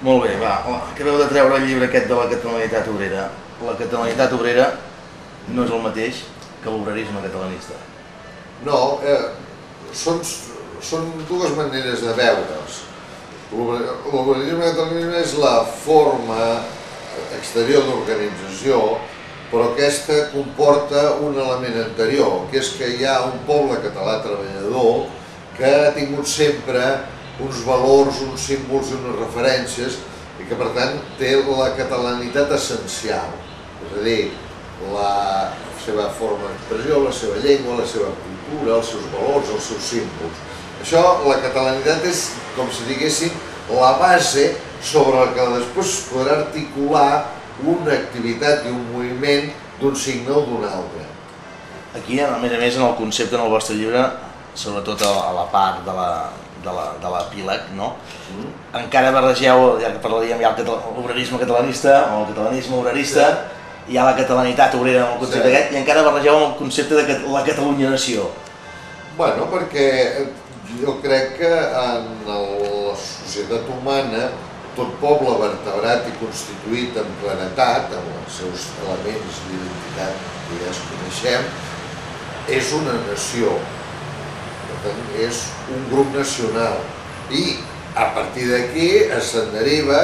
Molt bé, va, acabeu de treure el llibre aquest de la catalanitat obrera. La catalanitat obrera no és el mateix que l'obrerisme catalanista. No, són dues maneres de veure's. L'obrerisme catalanista és la forma exterior d'organització, però aquesta comporta un element anterior, que és que hi ha un poble català treballador que ha tingut sempre uns valors, uns símbols i unes referències i que per tant té la catalanitat essencial, és a dir, la seva forma d'expressió, la seva llengua, la seva cultura, els seus valors, els seus símbols. Això, la catalanitat és, com si diguéssim, la base sobre la que després podrà articular una activitat i un moviment d'un signe o d'un altre. Aquí, a més, en el concepte, en el vostre llibre, sobretot a la part de l'epíleg, no? Encara barregeu, ja que parlaríem, hi ha l'obrerisme catalanista o el catalanisme obrerista, hi ha la catalanitat obrera en el concepte aquest, i encara barregeu amb el concepte de la Catalunya-nació. Bueno, perquè jo crec que en la societat humana tot poble vertebrat i constituït amb claretat, amb els seus elements d'identitat que ja es coneixem, és una nació, per tant, és un grup nacional. I a partir d'aquí se'n deriva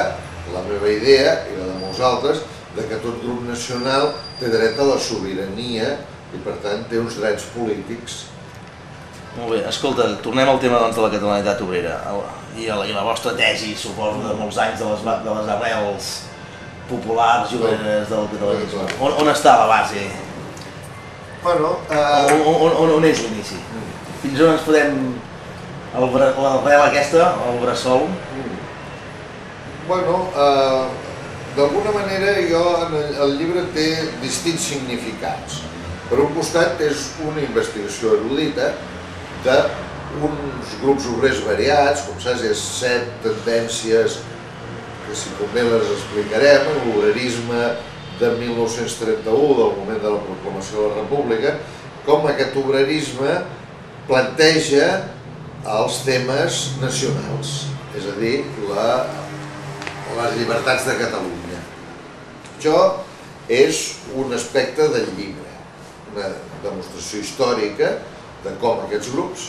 la meva idea i la de molts altres de que tot grup nacional té dret a la sobirania i per tant té uns drets polítics. Molt bé, escolta, tornem al tema de la catalanitat obrera i la vostra tesi, suposo, de molts anys de les arrels populars i obreres del catalanisme. On està la base? Bueno, on és l'inici? Fins on ens podem... l'arrel aquesta, el bressol? Bueno, d'alguna manera el llibre té distints significats. Per un costat és una investigació erudita d'uns grups obrers variats, com saps, és 7 tendències que si convé les explicarem, l'obrerisme de 1931, del moment de la proclamació de la República, com aquest obrerisme planteja els temes nacionals, és a dir, les llibertats de Catalunya. Això és un aspecte del llibre, una demostració històrica de com aquests grups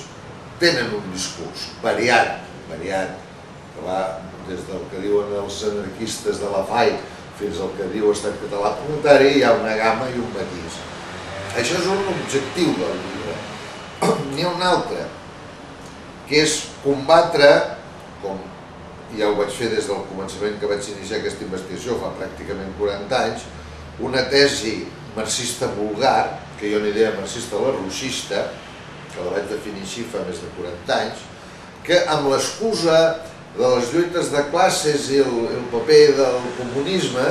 tenen un discurs variat, que va des del que diuen els anarquistes de la FAI fins al que diu Estat Català Proletari, hi ha una gamma i un matís. Això és un objectiu del llibre. N'hi ha un altre, que és combatre, com ja ho vaig fer des del començament que vaig iniciar aquesta investigació fa pràcticament 40 anys, una tesi marxista vulgar, que hi ha una idea marxista lerrouxista, que la vaig definir així fa més de 40 anys, que amb l'excusa de les lluites de classes i el paper del comunisme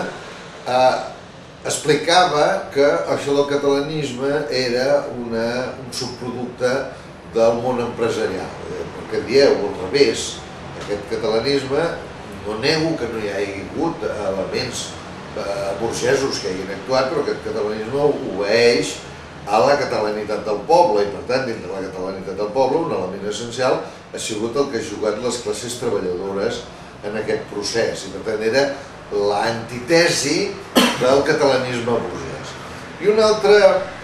explicava que això del catalanisme era un subproducte del món empresarial, perquè dieu al revés, aquest catalanisme, no nego que no hi hagi hagut elements burgesos que hagin actuat, però aquest catalanisme obeeix a la catalanitat del poble i per tant dintre la catalanitat del poble un element essencial ha sigut el que ha jugat les classes treballadores en aquest procés i per tant era l'antitesi del catalanisme burgès. I un altre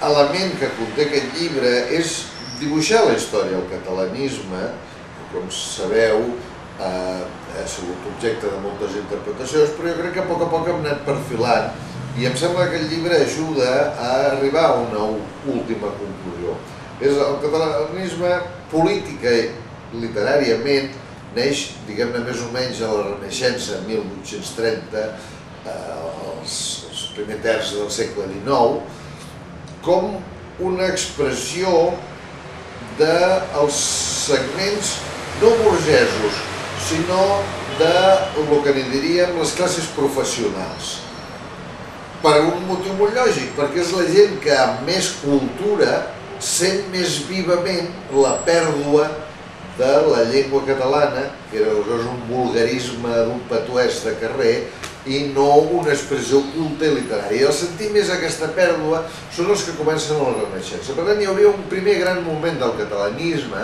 element que conté aquest llibre és dibuixar la història del catalanisme, que com sabeu ha sigut objecte de moltes interpretacions, però jo crec que a poc hem anat perfilant i em sembla que el llibre ajuda a arribar a una última conclusió. El catalanisme política i literàriament neix, diguem-ne, més o menys a la Renaixença, 1830, els primers terç del segle XIX, com una expressió dels segments no burgesos, sinó del que n'hi diríem les classes professionals. Per un motiu molt lògic, perquè és la gent que amb més cultura sent més vivament la pèrdua de la llengua catalana, que era un vulgarisme d'un patuès de carrer, i no una expressió culta i literària. I al sentir més aquesta pèrdua són els que comencen a la Renaixença. Per tant, hi hauria un primer gran moment del catalanisme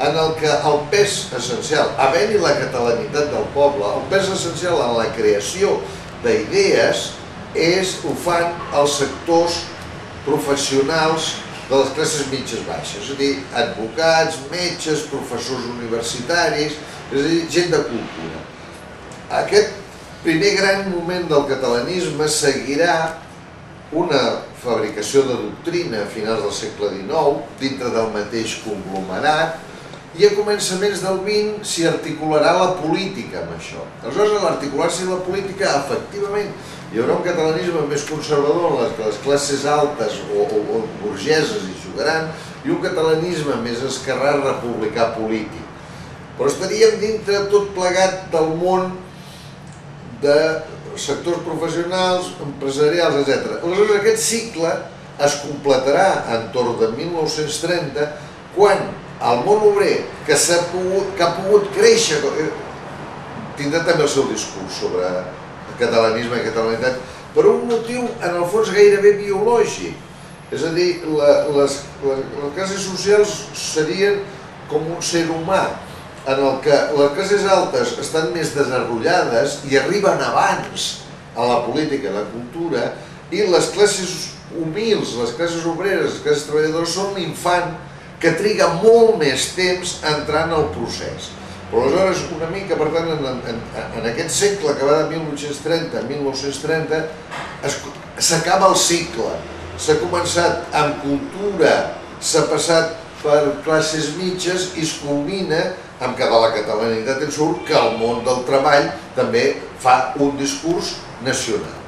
en el que el pes essencial, havent-hi la catalanitat del poble, el pes essencial en la creació d'idees ho fan els sectors professionals de les classes mitges baixes, és a dir, advocats, metges, professors universitaris, és a dir, gent de cultura. Aquest primer gran moment del catalanisme seguirà una fabricació de doctrina a finals del segle XIX, dintre del mateix conglomerat, i a començaments del XX s'hi articularà la política amb això. Aleshores, a l'articular-s'hi la política, efectivament, hi haurà un catalanisme més conservador en què les classes altes o burgeses hi jugaran, i un catalanisme més esquerrà republicà polític. Però estaríem dintre tot plegat del món de sectors professionals, empresarials, etc. Aleshores, aquest cicle es completarà entorn de 1930, quan el món obrer, que ha pogut créixer, tindrà també el seu discurs sobre catalanisme i catalanitat, per un motiu, en el fons, gairebé biològic. És a dir, les classes socials serien com un ser humà, en el que les classes altes estan més desenvolupades i arriben abans a la política i a la cultura, i les classes humils, les classes obreres, les classes treballadores, són l'infant que triga molt més temps a entrar en el procés. Però aleshores, una mica, per tant, en aquest segle que va de 1830 a 1930, s'acaba el cicle. S'ha començat amb cultura, s'ha passat per classes mitges i es culmina amb que de la catalanitat en surt que el món del treball també fa un discurs nacional.